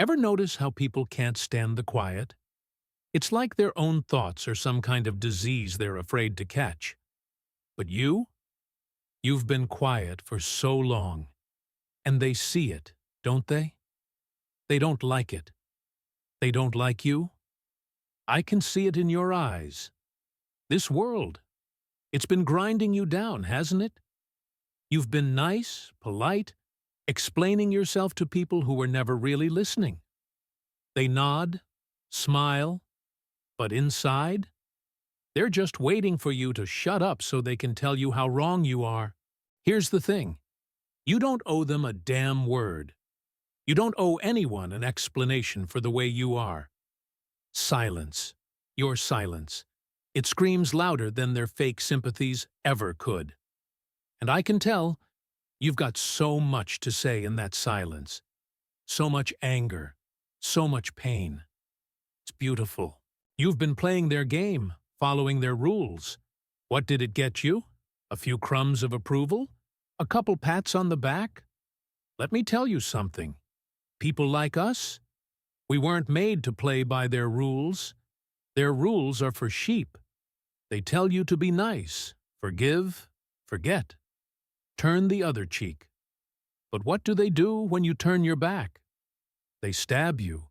Ever notice how people can't stand the quiet? It's like their own thoughts are some kind of disease they're afraid to catch. But you've been quiet for so long, and they see it, don't they? They don't like it. They don't like you. I can see it in your eyes. This world, it's been grinding you down, hasn't it? You've been nice, polite, explaining yourself to people who were never really listening. They nod, smile, but inside, they're just waiting for you to shut up so they can tell you how wrong you are. Here's the thing. You don't owe them a damn word. You don't owe anyone an explanation for the way you are. Silence. Your silence. It screams louder than their fake sympathies ever could. And I can tell, you've got so much to say in that silence. So much anger. So much pain. It's beautiful. You've been playing their game, following their rules. What did it get you? A few crumbs of approval? A couple pats on the back? Let me tell you something. People like us, we weren't made to play by their rules. Their rules are for sheep. They tell you to be nice, forgive, forget. Turn the other cheek. But what do they do when you turn your back? They stab you.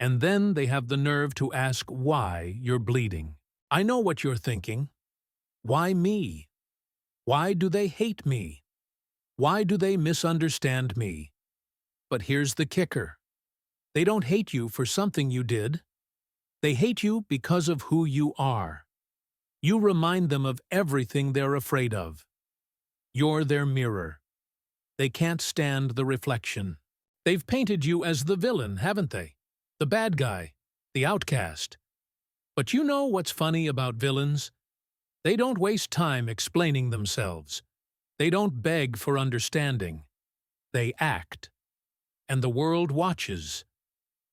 And then they have the nerve to ask why you're bleeding. I know what you're thinking. Why me? Why do they hate me? Why do they misunderstand me? But here's the kicker. They don't hate you for something you did. They hate you because of who you are. You remind them of everything they're afraid of. You're their mirror. They can't stand the reflection. They've painted you as the villain, haven't they? The bad guy, the outcast. But you know what's funny about villains? They don't waste time explaining themselves. They don't beg for understanding. They act. And the world watches.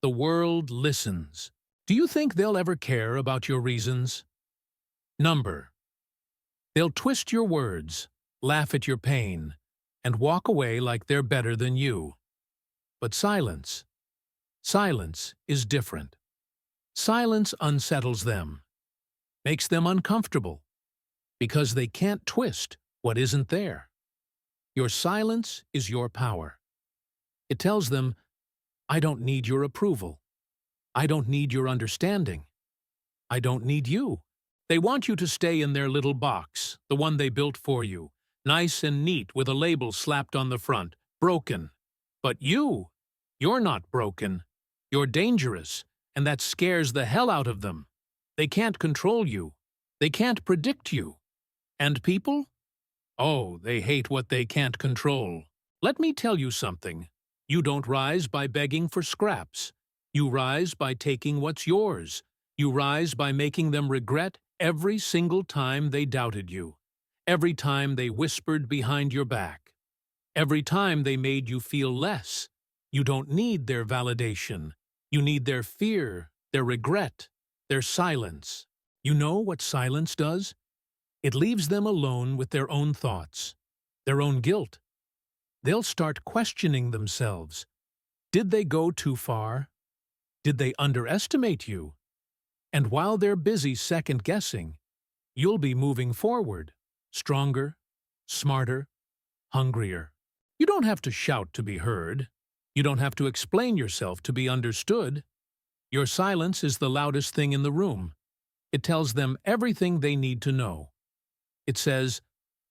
The world listens. Do you think they'll ever care about your reasons? Number. They'll twist your words, laugh at your pain, and walk away like they're better than you. But silence. Silence is different. Silence unsettles them, makes them uncomfortable, because they can't twist what isn't there. Your silence is your power. It tells them, I don't need your approval. I don't need your understanding. I don't need you. They want you to stay in their little box, the one they built for you, nice and neat with a label slapped on the front, broken. But you're not broken. You're dangerous, and that scares the hell out of them. They can't control you. They can't predict you. And people? Oh, they hate what they can't control. Let me tell you something. You don't rise by begging for scraps. You rise by taking what's yours. You rise by making them regret every single time they doubted you. Every time they whispered behind your back. Every time they made you feel less. You don't need their validation. You need their fear, their regret, their silence. You know what silence does? It leaves them alone with their own thoughts, their own guilt. They'll start questioning themselves. Did they go too far? Did they underestimate you? And while they're busy second-guessing, you'll be moving forward, stronger, smarter, hungrier. You don't have to shout to be heard. You don't have to explain yourself to be understood. Your silence is the loudest thing in the room. It tells them everything they need to know. It says,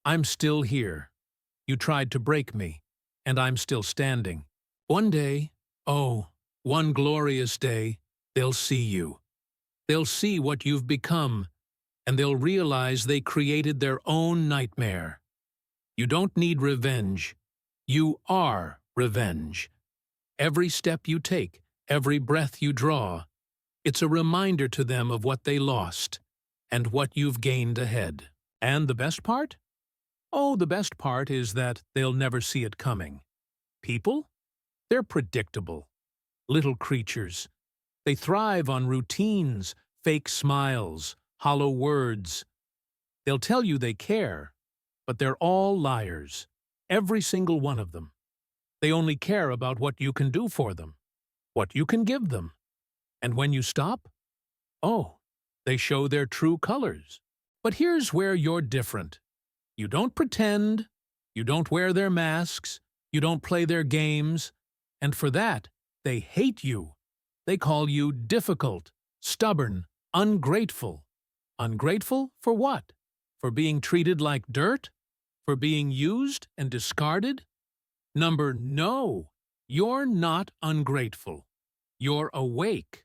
I'm still here. You tried to break me, and I'm still standing. One day, oh, one glorious day, they'll see you. They'll see what you've become, and they'll realize they created their own nightmare. You don't need revenge. You are revenge. Every step you take, every breath you draw, it's a reminder to them of what they lost and what you've gained ahead. And the best part? Oh, the best part is that they'll never see it coming. People? They're predictable. Little creatures. They thrive on routines, fake smiles, hollow words. They'll tell you they care, but they're all liars. Every single one of them. They only care about what you can do for them. what you can give them. And when you stop, oh, they show their true colors. But here's where you're different. You don't pretend, you don't wear their masks, you don't play their games, and for that, they hate you. They call you difficult, stubborn, ungrateful. Ungrateful for what? For being treated like dirt? For being used and discarded? No, you're not ungrateful. You're awake.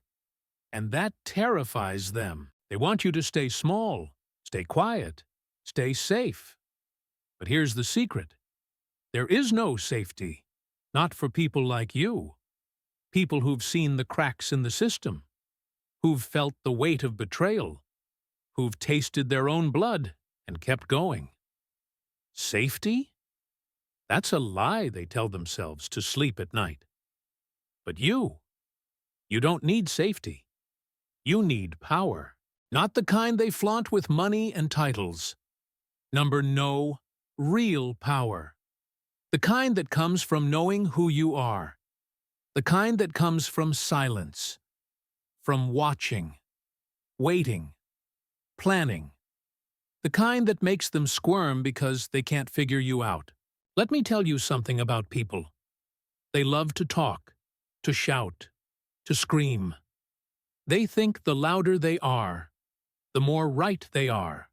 And that terrifies them. They want you to stay small, stay quiet, stay safe. But here's the secret. There is no safety. Not for people like you. People who've seen the cracks in the system. Who've felt the weight of betrayal. Who've tasted their own blood and kept going. Safety? That's a lie they tell themselves to sleep at night. But you don't need safety. You need power. Not the kind they flaunt with money and titles. No, real power. The kind that comes from knowing who you are. The kind that comes from silence. From watching. Waiting. Planning. The kind that makes them squirm because they can't figure you out. Let me tell you something about people. They love to talk, to shout, to scream. They think the louder they are, the more right they are.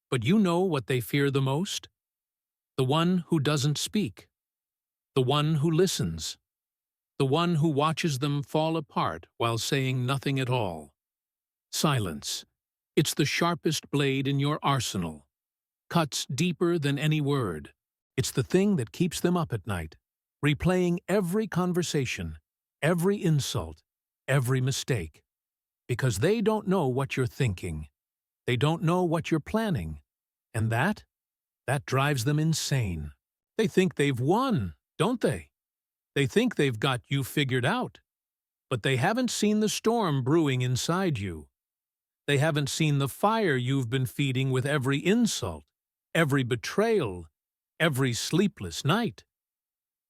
But you know what they fear the most? The one who doesn't speak. The one who listens. The one who watches them fall apart while saying nothing at all. Silence. It's the sharpest blade in your arsenal. Cuts deeper than any word. It's the thing that keeps them up at night, replaying every conversation, every insult, every mistake. Because they don't know what you're thinking. They don't know what you're planning. And that drives them insane. They think they've won, don't they? They think they've got you figured out. But they haven't seen the storm brewing inside you. They haven't seen the fire you've been feeding with every insult, every betrayal, every sleepless night.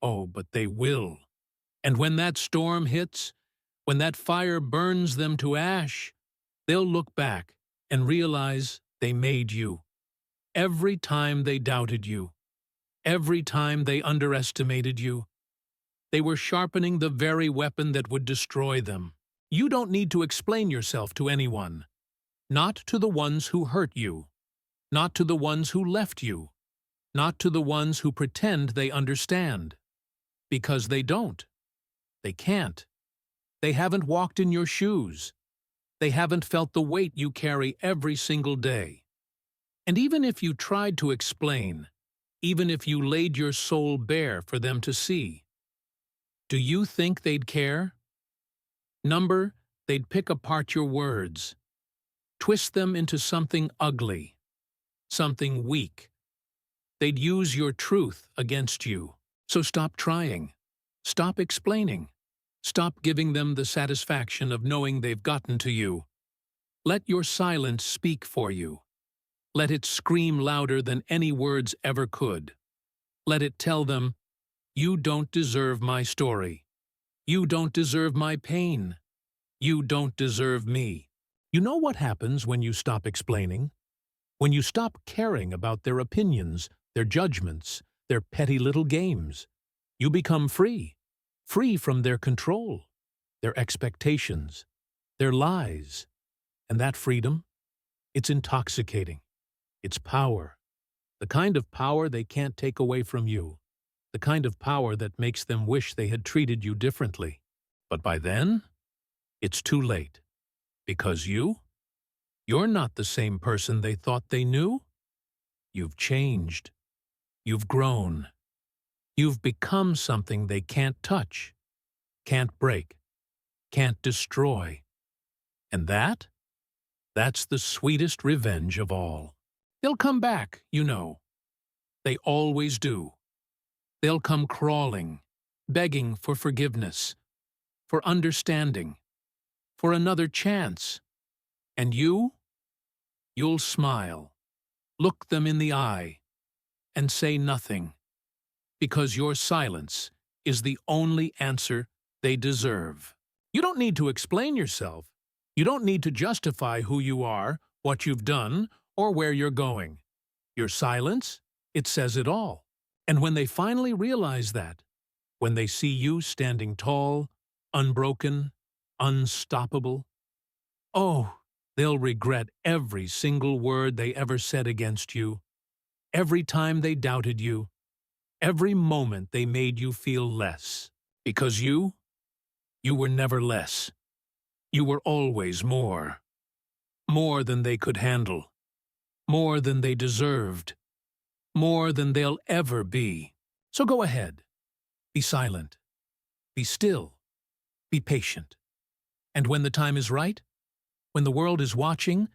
Oh, but they will. And when that storm hits, when that fire burns them to ash, they'll look back and realize they made you. Every time they doubted you, every time they underestimated you, they were sharpening the very weapon that would destroy them. You don't need to explain yourself to anyone. Not to the ones who hurt you. Not to the ones who left you. Not to the ones who pretend they understand. Because they don't. They can't. They haven't walked in your shoes. They haven't felt the weight you carry every single day. And even if you tried to explain, even if you laid your soul bare for them to see, do you think they'd care? They'd pick apart your words, twist them into something ugly, something weak. They'd use your truth against you. So stop trying. Stop explaining. Stop giving them the satisfaction of knowing they've gotten to you. Let your silence speak for you. Let it scream louder than any words ever could. Let it tell them, you don't deserve my story. You don't deserve my pain. You don't deserve me. You know what happens when you stop explaining? When you stop caring about their opinions, their judgments, their petty little games. You become free. Free from their control, their expectations, their lies. And that freedom, it's intoxicating. It's power. The kind of power they can't take away from you. The kind of power that makes them wish they had treated you differently. But by then, it's too late. Because you're not the same person they thought they knew. You've changed. You've grown. You've become something they can't touch, can't break, can't destroy. And that's the sweetest revenge of all. They'll come back, you know. They always do. They'll come crawling, begging for forgiveness, for understanding, for another chance. And you'll smile, look them in the eye, and say nothing. Because your silence is the only answer they deserve. You don't need to explain yourself. You don't need to justify who you are, what you've done, or where you're going. Your silence, it says it all. And when they finally realize that, when they see you standing tall, unbroken, unstoppable, oh, they'll regret every single word they ever said against you, every time they doubted you, every moment they made you feel less. Because you were never less. You were always more. More than they could handle. More than they deserved. More than they'll ever be. So go ahead. Be silent. Be still. Be patient. And when the time is right, when the world is watching,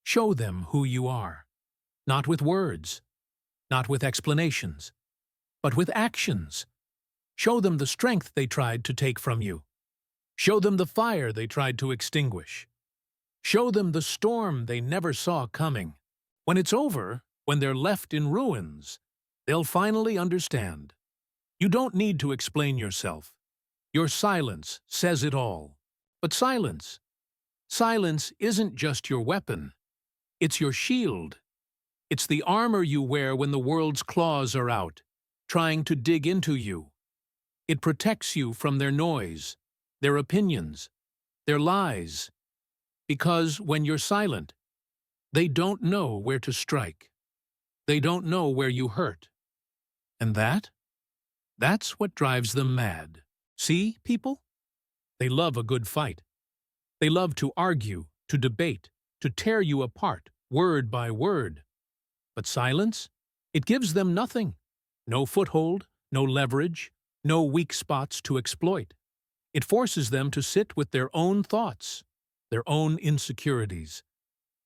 show them who you are. Not with words, not with explanations, but with actions. Show them the strength they tried to take from you. Show them the fire they tried to extinguish. Show them the storm they never saw coming. When it's over, when they're left in ruins, they'll finally understand. You don't need to explain yourself. Your silence says it all. But silence isn't just your weapon. It's your shield. It's the armor you wear when the world's claws are out, trying to dig into you. It protects you from their noise, their opinions, their lies. Because when you're silent, they don't know where to strike. They don't know where you hurt. And that's what drives them mad. See, people? They love a good fight. They love to argue, to debate, to tear you apart, word by word. But silence? It gives them nothing. No foothold, no leverage, no weak spots to exploit. It forces them to sit with their own thoughts, their own insecurities.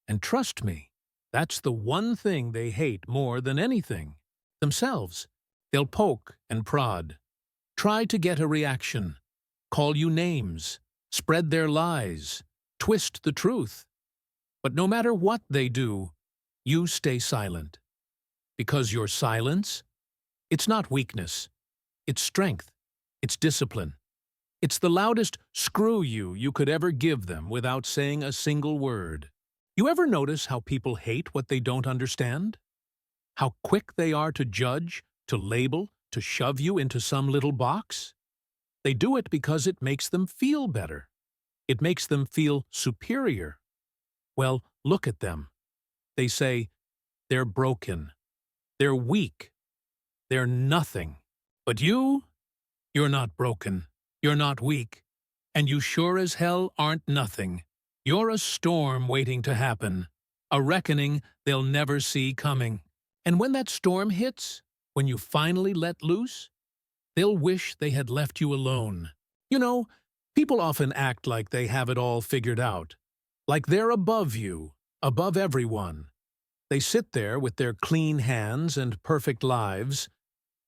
And trust me, that's the one thing they hate more than anything. Themselves. They'll poke and prod. Try to get a reaction. Call you names. Spread their lies. Twist the truth. But no matter what they do, you stay silent. Because your silence, it's not weakness. It's strength. It's discipline. It's the loudest screw you could ever give them without saying a single word. You ever notice how people hate what they don't understand? How quick they are to judge, to label, to shove you into some little box? They do it because it makes them feel better. It makes them feel superior. Well, look at them. They say, they're broken. They're weak. They're nothing. But you're not broken. You're not weak. And you sure as hell aren't nothing. You're a storm waiting to happen. A reckoning they'll never see coming. And when that storm hits, when you finally let loose, they'll wish they had left you alone. You know, people often act like they have it all figured out. Like they're above you, above everyone. They sit there with their clean hands and perfect lives.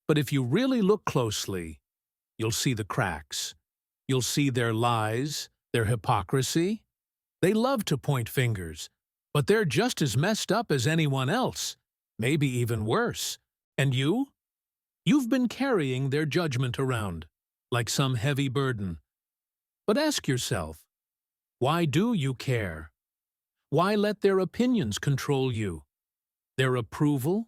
But if you really look closely, you'll see the cracks. You'll see their lies, their hypocrisy. They love to point fingers, but they're just as messed up as anyone else, maybe even worse. And you've been carrying their judgment around, like some heavy burden. But ask yourself, why do you care? Why let their opinions control you? Their approval?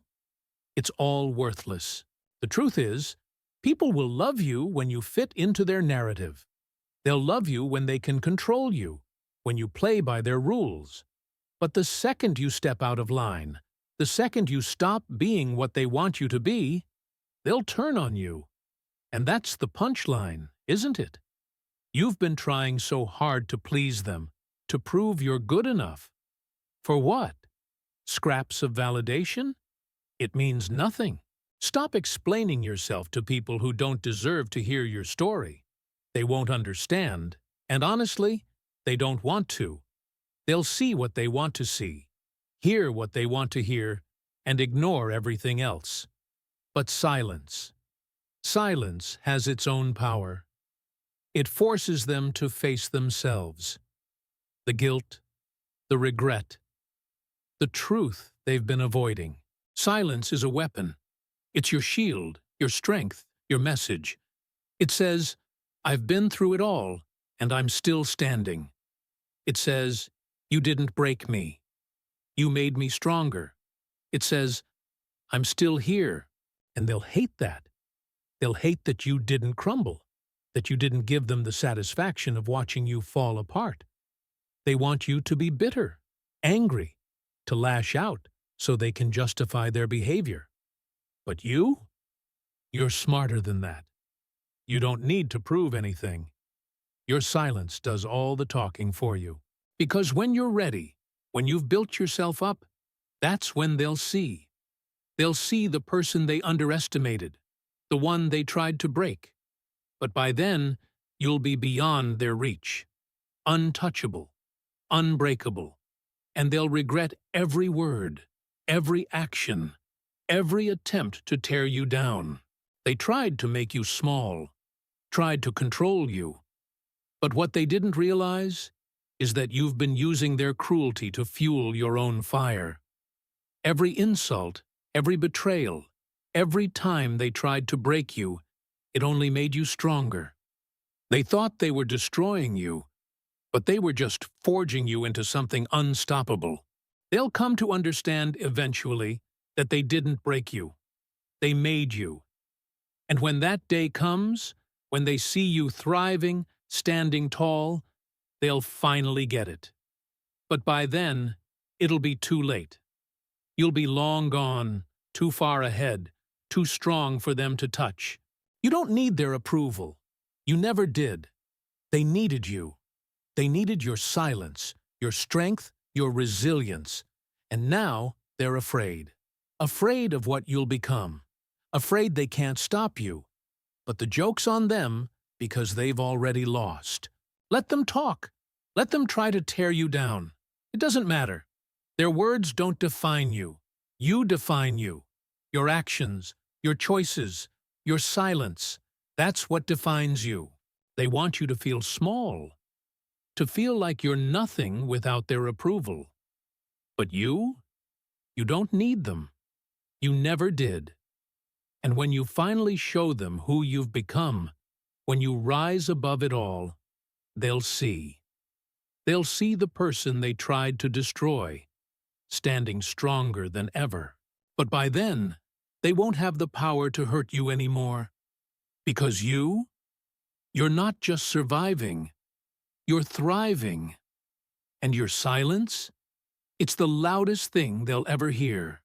It's all worthless. The truth is, people will love you when you fit into their narrative. They'll love you when they can control you, when you play by their rules. But the second you step out of line, the second you stop being what they want you to be, they'll turn on you. And that's the punchline, isn't it? You've been trying so hard to please them, to prove you're good enough. For what? Scraps of validation? It means nothing. Stop explaining yourself to people who don't deserve to hear your story. They won't understand, and honestly, they don't want to. They'll see what they want to see, hear what they want to hear, and ignore everything else. But silence has its own power. It forces them to face themselves. The guilt, the regret, the truth they've been avoiding. Silence is a weapon. It's your shield, your strength, your message. It says, I've been through it all, and I'm still standing. It says, you didn't break me. You made me stronger. It says, I'm still here. And they'll hate that. They'll hate that you didn't crumble, that you didn't give them the satisfaction of watching you fall apart. They want you to be bitter, angry, to lash out so they can justify their behavior. But you? You're smarter than that. You don't need to prove anything. Your silence does all the talking for you. Because when you're ready, when you've built yourself up, that's when they'll see. They'll see the person they underestimated, the one they tried to break. But by then, you'll be beyond their reach, untouchable, unbreakable, and they'll regret every word, every action, every attempt to tear you down. They tried to make you small, tried to control you. But what they didn't realize is that you've been using their cruelty to fuel your own fire. Every insult, every betrayal, every time they tried to break you, it only made you stronger. They thought they were destroying you, but they were just forging you into something unstoppable. They'll come to understand eventually that they didn't break you. They made you. And when that day comes, when they see you thriving, standing tall, they'll finally get it. But by then, it'll be too late. You'll be long gone, too far ahead, too strong for them to touch. You don't need their approval. You never did. They needed you. They needed your silence, your strength, your resilience. And now they're afraid. Afraid of what you'll become. Afraid they can't stop you. But the joke's on them because they've already lost. Let them talk. Let them try to tear you down. It doesn't matter. Their words don't define you. You define you. Your actions, your choices, your silence. That's what defines you. They want you to feel small, to feel like you're nothing without their approval. But you don't need them. You never did. And when you finally show them who you've become, when you rise above it all, they'll see. They'll see the person they tried to destroy, standing stronger than ever. But by then, they won't have the power to hurt you anymore. Because you're not just surviving, you're thriving. And your silence? It's the loudest thing they'll ever hear.